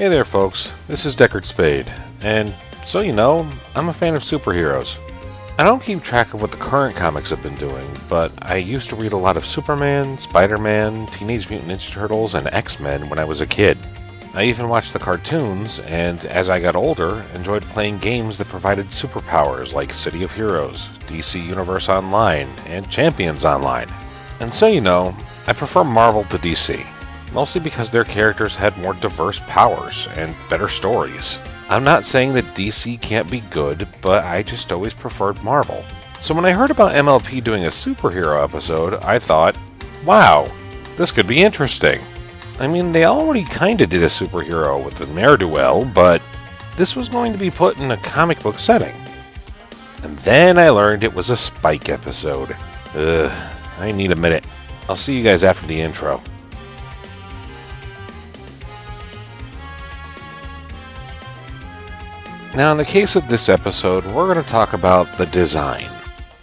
Hey there folks, this is Deckard Spade, and so you know, I'm a fan of superheroes. I don't keep track of what the current comics have been doing, but I used to read a lot of Superman, Spider-Man, Teenage Mutant Ninja Turtles, and X-Men when I was a kid. I even watched the cartoons, and as I got older, enjoyed playing games that provided superpowers like City of Heroes, DC Universe Online, and Champions Online. And so you know, I prefer Marvel to DC. Mostly because their characters had more diverse powers and better stories. I'm not saying that DC can't be good, but I just always preferred Marvel. So when I heard about MLP doing a superhero episode, I thought, wow, this could be interesting. I mean, they already kinda did a superhero with the ne'er-do-well, but this was going to be put in a comic book setting. And then I learned it was a Spike episode. I need a minute. I'll see you guys after the intro. Now, in the case of this episode, we're going to talk about the design.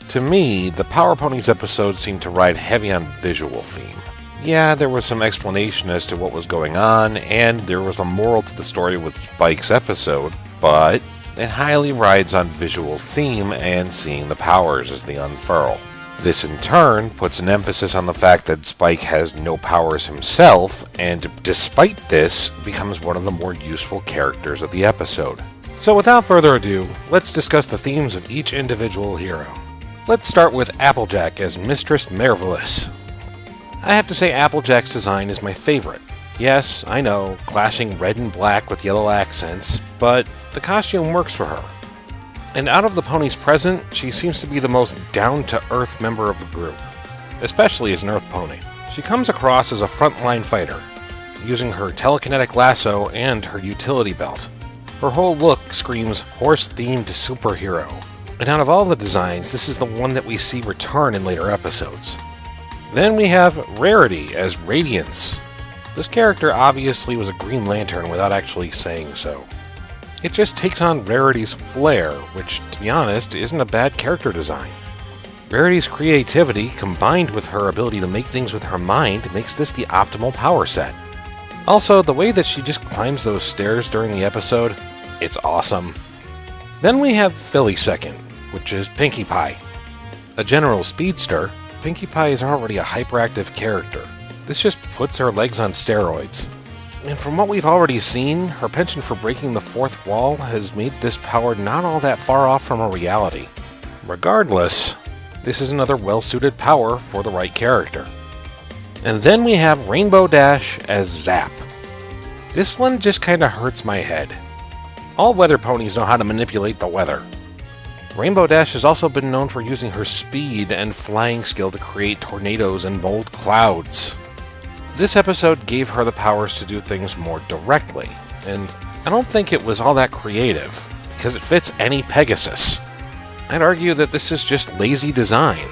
To me, the Power Ponies episode seemed to ride heavy on visual theme. Yeah, there was some explanation as to what was going on, and there was a moral to the story with Spike's episode, but it highly rides on visual theme and seeing the powers as they unfurl. This in turn puts an emphasis on the fact that Spike has no powers himself, and despite this, becomes one of the more useful characters of the episode. So without further ado, let's discuss the themes of each individual hero. Let's start with Applejack as Mistress Marvelous. I have to say Applejack's design is my favorite. Yes, I know, clashing red and black with yellow accents, but the costume works for her. And out of the ponies present, she seems to be the most down-to-earth member of the group, especially as an Earth pony. She comes across as a frontline fighter, using her telekinetic lasso and her utility belt. Her whole look screams horse-themed superhero, and out of all the designs, this is the one that we see return in later episodes. Then we have Rarity as Radiance. This character obviously was a Green Lantern without actually saying so. It just takes on Rarity's flair, which, to be honest, isn't a bad character design. Rarity's creativity, combined with her ability to make things with her mind, makes this the optimal power set. Also, the way that she just climbs those stairs during the episode, it's awesome. Then we have Philly Second, which is Pinkie Pie. A general speedster, Pinkie Pie is already a hyperactive character. This just puts her legs on steroids. And from what we've already seen, her penchant for breaking the fourth wall has made this power not all that far off from a reality. Regardless, this is another well-suited power for the right character. And then we have Rainbow Dash as Zap. This one just kinda hurts my head. All weather ponies know how to manipulate the weather. Rainbow Dash has also been known for using her speed and flying skill to create tornadoes and mold clouds. This episode gave her the powers to do things more directly, and I don't think it was all that creative, because it fits any Pegasus. I'd argue that this is just lazy design.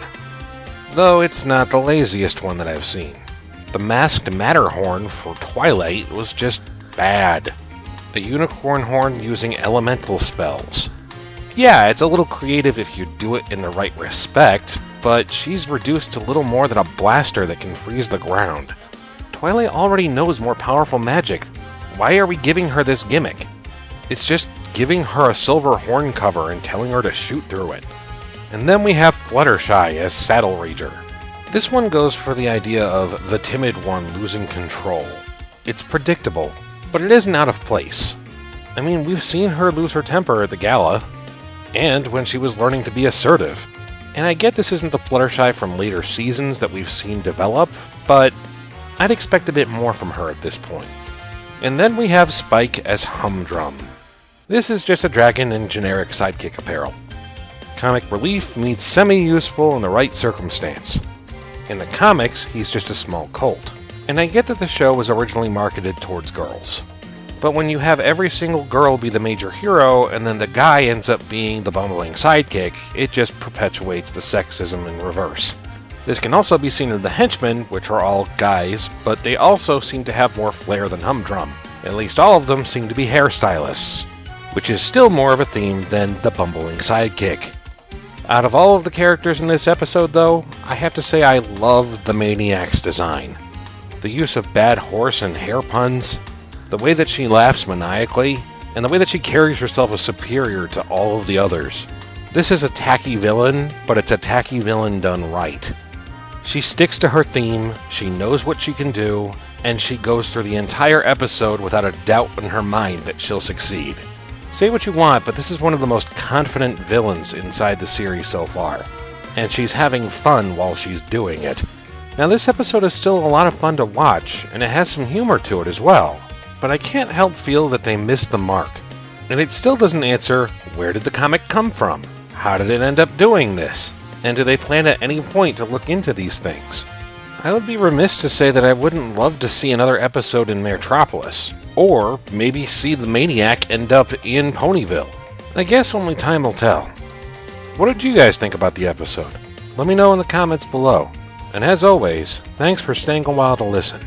Though it's not the laziest one that I've seen. The masked Matterhorn for Twilight was just bad. A unicorn horn using elemental spells. Yeah, it's a little creative if you do it in the right respect, but she's reduced to little more than a blaster that can freeze the ground. Twilight already knows more powerful magic. Why are we giving her this gimmick? It's just giving her a silver horn cover and telling her to shoot through it. And then we have Fluttershy as Saddle Rager. This one goes for the idea of the timid one losing control. It's predictable, but it isn't out of place. I mean, we've seen her lose her temper at the gala, and when she was learning to be assertive. And I get this isn't the Fluttershy from later seasons that we've seen develop, but I'd expect a bit more from her at this point. And then we have Spike as Humdrum. This is just a dragon in generic sidekick apparel. Comic relief meets semi-useful in the right circumstance. In the comics, he's just a small colt. And I get that the show was originally marketed towards girls. But when you have every single girl be the major hero, and then the guy ends up being the bumbling sidekick, it just perpetuates the sexism in reverse. This can also be seen in the henchmen, which are all guys, but they also seem to have more flair than Humdrum. At least all of them seem to be hairstylists, which is still more of a theme than the bumbling sidekick. Out of all of the characters in this episode, though, I have to say I love the Maniac's design. The use of bad horse and hair puns. The way that she laughs maniacally, and the way that she carries herself as superior to all of the others. This is a tacky villain, but it's a tacky villain done right. She sticks to her theme, she knows what she can do, and she goes through the entire episode without a doubt in her mind that she'll succeed. Say what you want, but this is one of the most confident villains inside the series so far. And she's having fun while she's doing it. Now this episode is still a lot of fun to watch, and it has some humor to it as well. But I can't help feel that they missed the mark. And it still doesn't answer, where did the comic come from? How did it end up doing this? And do they plan at any point to look into these things? I would be remiss to say that I wouldn't love to see another episode in Metropolis, or maybe see the Maniac end up in Ponyville. I guess only time will tell. What did you guys think about the episode? Let me know in the comments below. And as always, thanks for staying a while to listen.